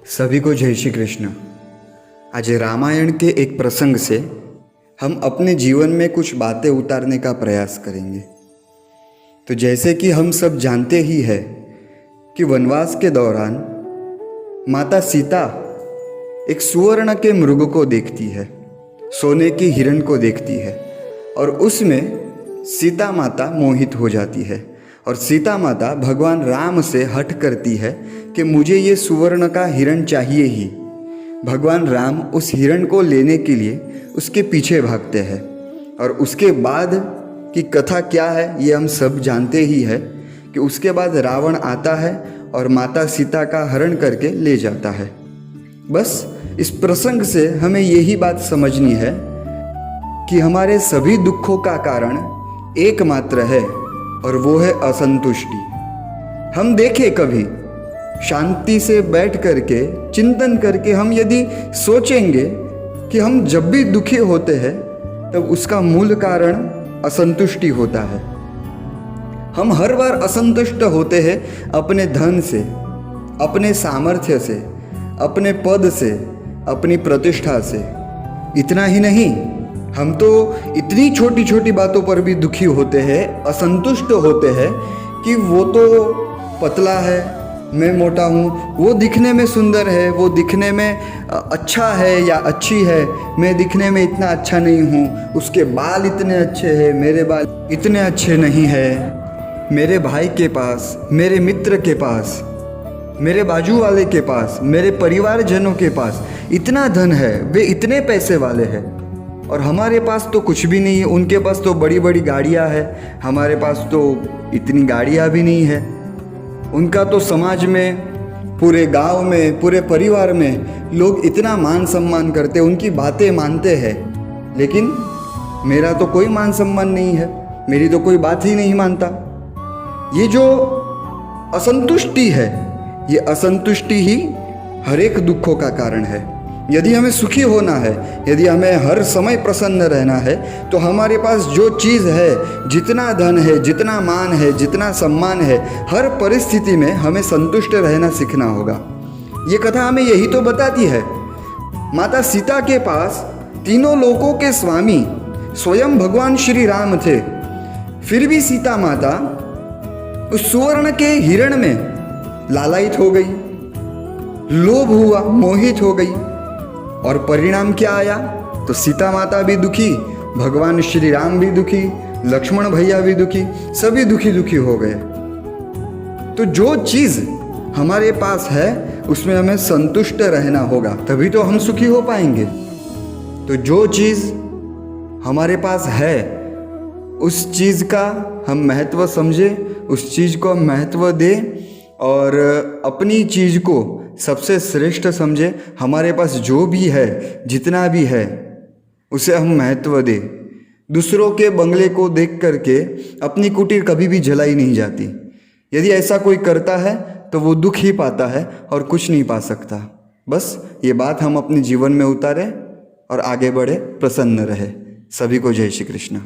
सभी को जय श्री कृष्ण। आज रामायण के एक प्रसंग से हम अपने जीवन में कुछ बातें उतारने का प्रयास करेंगे। तो जैसे कि हम सब जानते ही हैं कि वनवास के दौरान माता सीता एक सुवर्ण के मृग को देखती है, सोने की हिरण को देखती है और उसमें सीता माता मोहित हो जाती है और सीता माता भगवान राम से हठ करती है कि मुझे ये सुवर्ण का हिरण चाहिए ही। भगवान राम उस हिरण को लेने के लिए उसके पीछे भागते हैं और उसके बाद की कथा क्या है ये हम सब जानते ही है कि उसके बाद रावण आता है और माता सीता का हरण करके ले जाता है। बस इस प्रसंग से हमें यही बात समझनी है कि हमारे सभी दुखों का कारण एकमात्र है और वो है असंतुष्टि। हम देखें कभी शांति से बैठ करके चिंतन करके हम यदि सोचेंगे कि हम जब भी दुखी होते हैं तब उसका मूल कारण असंतुष्टि होता है। हम हर बार असंतुष्ट होते हैं अपने धन से, अपने सामर्थ्य से, अपने पद से, अपनी प्रतिष्ठा से। इतना ही नहीं, हम तो इतनी छोटी छोटी बातों पर भी दुखी होते हैं, असंतुष्ट होते हैं कि वो तो पतला है, मैं मोटा हूँ, वो दिखने में सुंदर है, वो दिखने में अच्छा है या अच्छी है, मैं दिखने में इतना अच्छा नहीं हूँ, उसके बाल इतने अच्छे हैं, मेरे बाल इतने अच्छे नहीं हैं। मेरे भाई के पास, मेरे मित्र के पास, मेरे बाजू वाले के पास, मेरे परिवारजनों के पास इतना धन है, वे इतने पैसे वाले हैं और हमारे पास तो कुछ भी नहीं है। उनके पास तो बड़ी बड़ी गाड़ियाँ हैं, हमारे पास तो इतनी गाड़ियाँ भी नहीं है। उनका तो समाज में, पूरे गांव में, पूरे परिवार में लोग इतना मान सम्मान करते, उनकी बातें मानते हैं, लेकिन मेरा तो कोई मान सम्मान नहीं है, मेरी तो कोई बात ही नहीं मानता। ये जो असंतुष्टि है, ये असंतुष्टि ही हर एक दुखों का कारण है। यदि हमें सुखी होना है, यदि हमें हर समय प्रसन्न रहना है, तो हमारे पास जो चीज़ है, जितना धन है, जितना मान है, जितना सम्मान है, हर परिस्थिति में हमें संतुष्ट रहना सीखना होगा। ये कथा हमें यही तो बताती है। माता सीता के पास तीनों लोकों के स्वामी स्वयं भगवान श्री राम थे, फिर भी सीता माता उस सुवर्ण के हिरण में लालायित हो गई, लोभ हुआ, मोहित हो गई और परिणाम क्या आया? तो सीता माता भी दुखी, भगवान श्री राम भी दुखी, लक्ष्मण भैया भी दुखी, सभी दुखी दुखी हो गए। तो जो चीज़ हमारे पास है उसमें हमें संतुष्ट रहना होगा, तभी तो हम सुखी हो पाएंगे। तो जो चीज़ हमारे पास है उस चीज़ का हम महत्व समझें, उस चीज़ को महत्व दें और अपनी चीज़ को सबसे श्रेष्ठ समझे। हमारे पास जो भी है, जितना भी है, उसे हम महत्व दें। दूसरों के बंगले को देख करके अपनी कुटीर कभी भी जलाई नहीं जाती। यदि ऐसा कोई करता है तो वो दुख ही पाता है और कुछ नहीं पा सकता। बस ये बात हम अपने जीवन में उतारें और आगे बढ़े, प्रसन्न रहे। सभी को जय श्री कृष्ण।